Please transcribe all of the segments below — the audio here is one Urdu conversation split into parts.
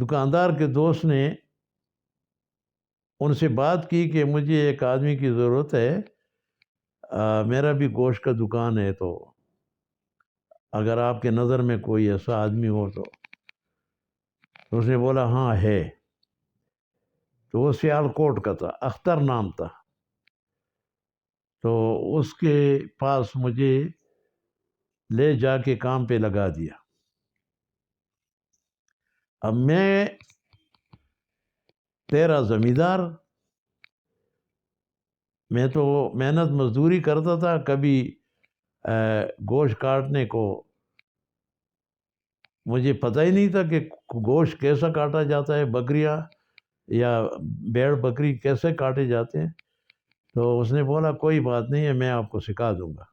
دکاندار کے دوست نے ان سے بات کی کہ مجھے ایک آدمی کی ضرورت ہے، میرا بھی گوشت کا دکان ہے، تو اگر آپ کے نظر میں کوئی ایسا آدمی ہو تو اس نے بولا ہاں ہے. تو وہ سیالکوٹ کا تھا، اختر نام تھا. تو اس کے پاس مجھے لے جا کے کام پہ لگا دیا. اب میں تیرا زمیندار، میں تو محنت مزدوری کرتا تھا، کبھی گوشت کاٹنے کو مجھے پتہ ہی نہیں تھا کہ گوشت کیسا کاٹا جاتا ہے، بکریاں یا بیڑ بکری کیسے کاٹے جاتے ہیں. تو اس نے بولا کوئی بات نہیں ہے، میں آپ کو سکھا دوں گا.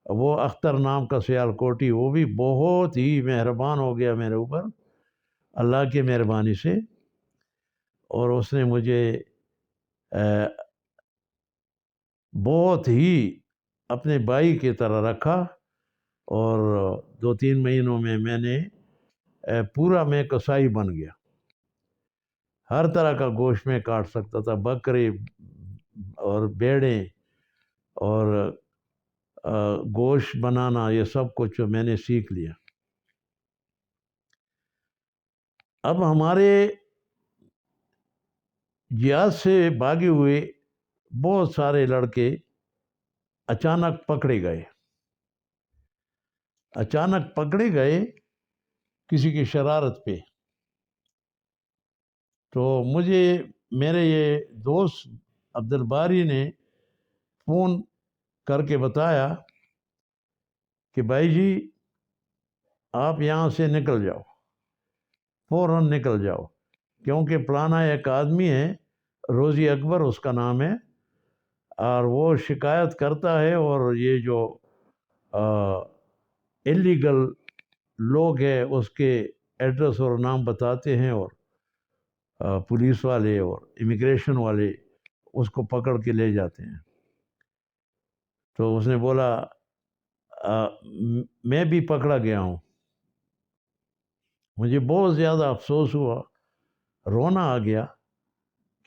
وہ اختر نام کا سیالکوٹی، وہ بھی بہت ہی مہربان ہو گیا میرے اوپر اللہ کی مہربانی سے، اور اس نے مجھے بہت ہی اپنے بھائی کی طرح رکھا. اور 2-3 مہینوں میں نے پورا میں کسائی بن گیا. ہر طرح کا گوشت میں کاٹ سکتا تھا، بکرے اور بیڑیں اور گوشت بنانا، یہ سب کچھ میں نے سیکھ لیا. اب ہمارے جہاد سے بھاگے ہوئے بہت سارے لڑکے اچانک پکڑے گئے. اچانک پکڑے گئے کسی کی شرارت پہ. تو مجھے میرے یہ دوست عبدالباری نے فون کر کے بتایا کہ بھائی جی آپ یہاں سے نکل جاؤ، فوراً نکل جاؤ، کیونکہ پلانا ایک آدمی ہے، روزی اکبر اس کا نام ہے، اور وہ شکایت کرتا ہے، اور یہ جو اللیگل لوگ ہیں اس کے ایڈریس اور نام بتاتے ہیں، اور پولیس والے اور امیگریشن والے اس کو پکڑ کے لے جاتے ہیں. تو اس نے بولا میں بھی پکڑا گیا ہوں. مجھے بہت زیادہ افسوس ہوا، رونا آ گیا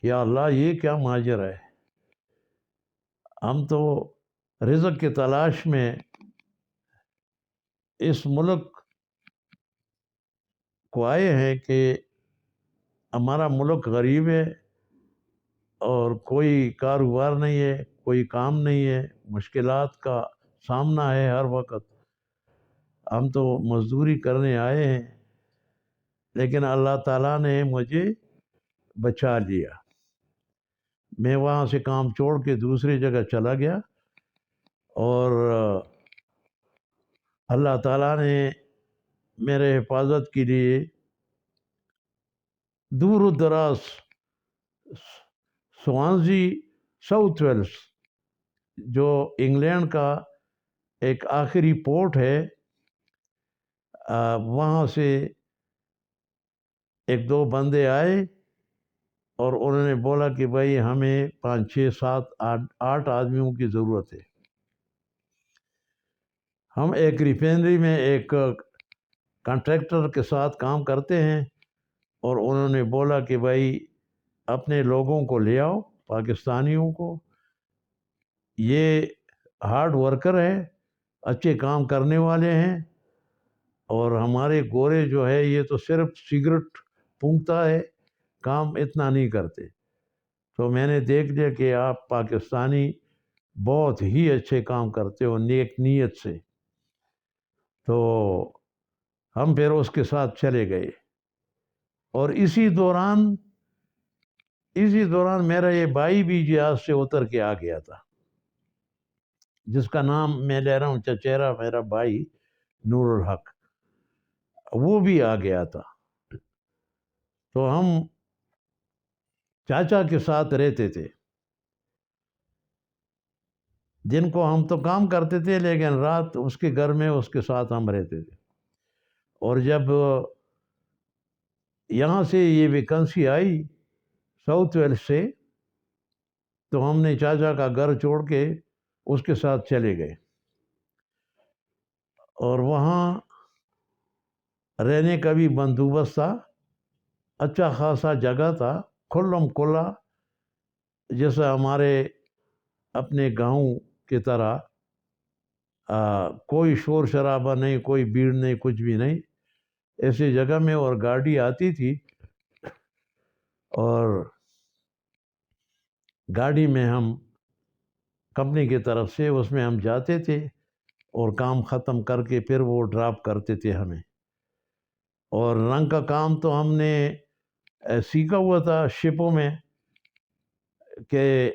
کہ یا اللہ یہ کیا ماجرا ہے. ہم تو رزق کی تلاش میں اس ملک کو آئے ہیں کہ ہمارا ملک غریب ہے اور کوئی کاروبار نہیں ہے، کوئی کام نہیں ہے، مشکلات کا سامنا ہے ہر وقت. ہم تو مزدوری کرنے آئے ہیں، لیکن اللہ تعالیٰ نے مجھے بچا لیا. میں وہاں سے کام چھوڑ کے دوسری جگہ چلا گیا، اور اللہ تعالیٰ نے میرے حفاظت کے لیے دور و دراز سوانزی ساؤتھ ویلس جو انگلینڈ کا ایک آخری پورٹ ہے، وہاں سے 1-2 بندے آئے اور انہوں نے بولا کہ بھائی ہمیں 5 6 7 8 آدمیوں کی ضرورت ہے. ہم ایک ریفائنری میں ایک کانٹریکٹر کے ساتھ کام کرتے ہیں، اور انہوں نے بولا کہ بھائی اپنے لوگوں کو لے آؤ، پاکستانیوں کو، یہ ہارڈ ورکر ہیں، اچھے کام کرنے والے ہیں، اور ہمارے گورے جو ہے یہ تو صرف سگریٹ پھونکتا ہے، کام اتنا نہیں کرتے. تو میں نے دیکھ لیا کہ آپ پاکستانی بہت ہی اچھے کام کرتے ہو نیک نیت سے. تو ہم پھر اس کے ساتھ چلے گئے، اور اسی دوران میرا یہ بھائی بھی جہاز سے اتر کے آ گیا تھا، جس کا نام میں لے رہا ہوں چچیرا، میرا بھائی نور الحق، وہ بھی آ گیا تھا. تو ہم چاچا کے ساتھ رہتے تھے. دن کو ہم تو کام کرتے تھے، لیکن رات اس کے گھر میں اس کے ساتھ ہم رہتے تھے. اور جب یہاں سے یہ ویکنسی آئی ساؤتھ ویلس سے، تو ہم نے چاچا کا گھر چھوڑ کے اس کے ساتھ چلے گئے، اور وہاں رہنے کا بھی بندوبست تھا. اچھا خاصا جگہ تھا، کھلم کھلا، جیسا ہمارے اپنے گاؤں کی طرح، کوئی شور شرابہ نہیں، کوئی بھیڑ نہیں، کچھ بھی نہیں، ایسی جگہ میں. اور گاڑی آتی تھی اور گاڑی میں ہم کمپنی کی طرف سے اس میں ہم جاتے تھے اور کام ختم کر کے پھر وہ ڈراپ کرتے تھے ہمیں. اور رنگ کا کام تو ہم نے سیکھا ہوا تھا شپوں میں کہ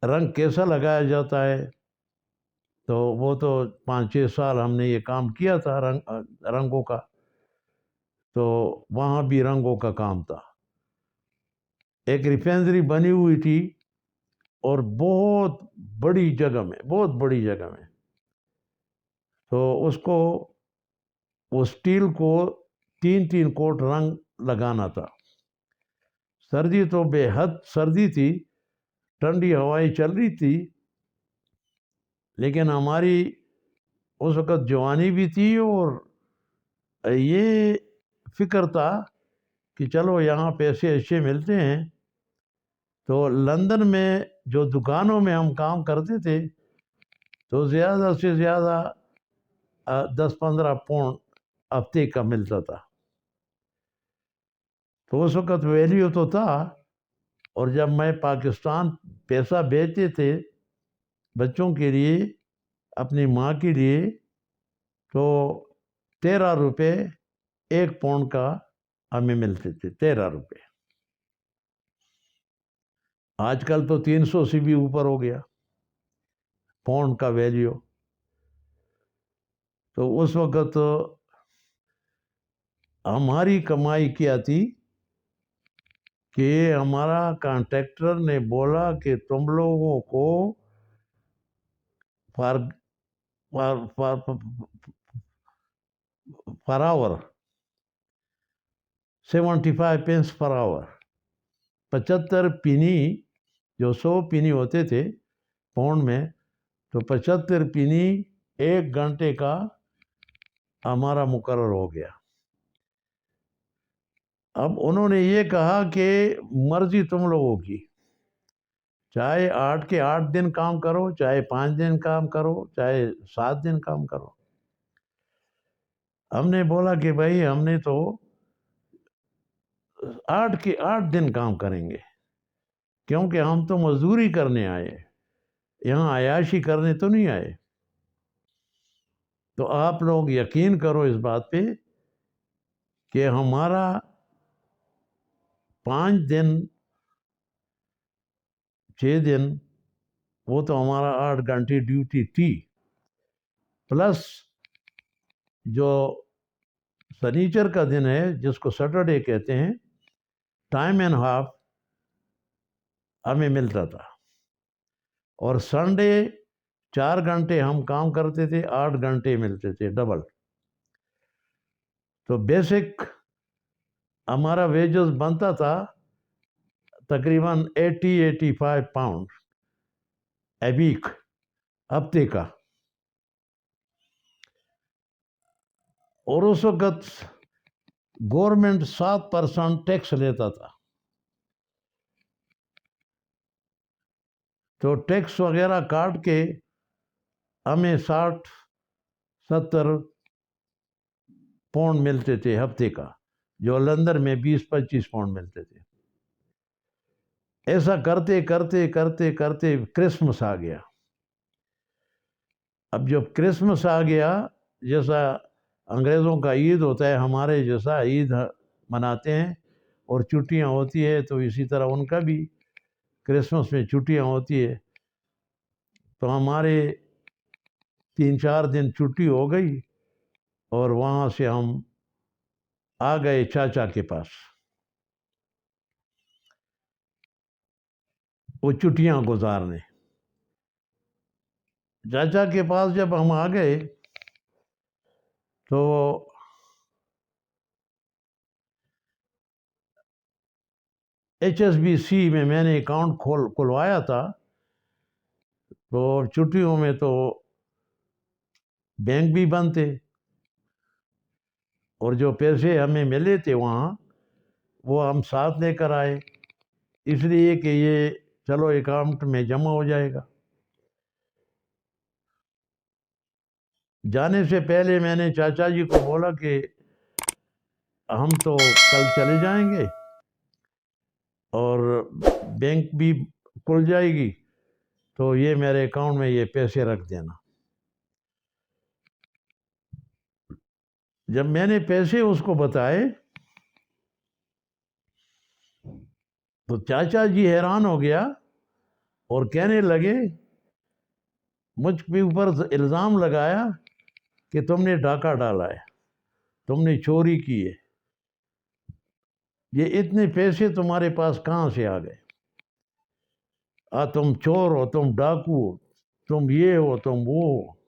رنگ کیسا لگایا جاتا ہے. تو وہ تو 5-6 سال ہم نے یہ کام کیا تھا رنگوں کا. تو وہاں بھی رنگوں کا کام تھا. ایک ریفائنری بنی ہوئی تھی اور بہت بڑی جگہ میں. تو اس کو، وہ اسٹیل کو 3 کوٹ رنگ لگانا تھا. سردی تو بے حد سردی تھی، ٹھنڈی ہوائیں چل رہی تھی، لیکن ہماری اس وقت جوانی بھی تھی اور یہ فکر تھا کہ چلو یہاں پیسے اچھے ملتے ہیں. تو لندن میں جو دکانوں میں ہم کام کرتے تھے تو زیادہ سے زیادہ 10-15 پاؤنڈ ہفتے کا ملتا تھا. تو اس وقت ویلیو تو تھا. اور جب میں پاکستان پیسہ بھیجتے تھے بچوں کے لیے، اپنی ماں کے لیے، تو 13 روپے 1 پاؤنڈ کا ہمیں ملتے تھے. 13 روپے. آج کل تو 300 سے بھی اوپر ہو گیا پاؤنڈ کا ویلیو. تو اس وقت ہماری کمائی کیا تھی کہ ہمارا کانٹریکٹر نے بولا کہ تم لوگوں کو پر آور 75 پینس پر آور، 75 پینی، جو 100 پینی ہوتے تھے پاؤنڈ میں، تو 75 پینی 1 گھنٹے کا ہمارا مقرر ہو گیا. اب انہوں نے یہ کہا کہ مرضی تم لوگوں کی، چاہے 8 کے 8 دن کام کرو، چاہے 5 دن کام کرو، چاہے 7 دن کام کرو. ہم نے بولا کہ بھائی ہم نے تو 8 کے 8 دن کام کریں گے، کیونکہ ہم تو مزدوری کرنے آئے، یہاں عیاشی کرنے تو نہیں آئے. تو آپ لوگ یقین کرو اس بات پہ کہ ہمارا 5 دن 6 دن، وہ تو ہمارا 8 گھنٹے ڈیوٹی تھی، پلس جو سنیچر کا دن ہے جس کو سیٹرڈے کہتے ہیں، ٹائم اینڈ ہاف ہمیں ملتا تھا. اور سنڈے 4 گھنٹے ہم کام کرتے تھے، 8 گھنٹے ملتے تھے ڈبل. تو بیسک ہمارا ویجز بنتا تھا تقریباً 80-85 پاؤنڈ اے ویک، ہفتے کا. اور اس وقت گورنمنٹ 7% ٹیکس لیتا تھا. تو ٹیکس وغیرہ کاٹ کے ہمیں 60-70 پاؤنڈ ملتے تھے ہفتے کا، جو لندن میں 20-25 پاؤنڈ ملتے تھے. ایسا کرتے کرتے کرتے کرتے کرسمس آ گیا. اب جب کرسمس آ گیا، جیسا انگریزوں کا عید ہوتا ہے، ہمارے جیسا عید مناتے ہیں اور چھٹیاں ہوتی ہے، تو اسی طرح ان کا بھی کرسمس میں چھٹیاں ہوتی ہے. تو ہمارے 3-4 دن چھٹی ہو گئی اور وہاں سے ہم آ گئے چاچا کے پاس وہ چھٹیاں گزارنے. چاچا کے پاس جب ہم آ گئے تو HSBC میں نے اکاؤنٹ کھلوایا تھا. تو چھٹیوں میں تو بینک بھی بند تھے، اور جو پیسے ہمیں ملے تھے وہاں وہ ہم ساتھ لے کر آئے، اس لیے کہ یہ چلو اکاؤنٹ میں جمع ہو جائے گا۔ جانے سے پہلے میں نے چاچا جی کو بولا کہ ہم تو کل چلے جائیں گے اور بینک بھی کھل جائے گی، تو یہ میرے اکاؤنٹ میں یہ پیسے رکھ دینا۔ جب میں نے پیسے اس کو بتائے تو چاچا جی حیران ہو گیا اور کہنے لگے، مجھ کے اوپر الزام لگایا کہ تم نے ڈاکہ ڈالا ہے، تم نے چوری کی ہے، یہ اتنے پیسے تمہارے پاس کہاں سے آ گئے؟ تم چور ہو، تم ڈاکو ہو، تم یہ ہو، تم وہ ہو۔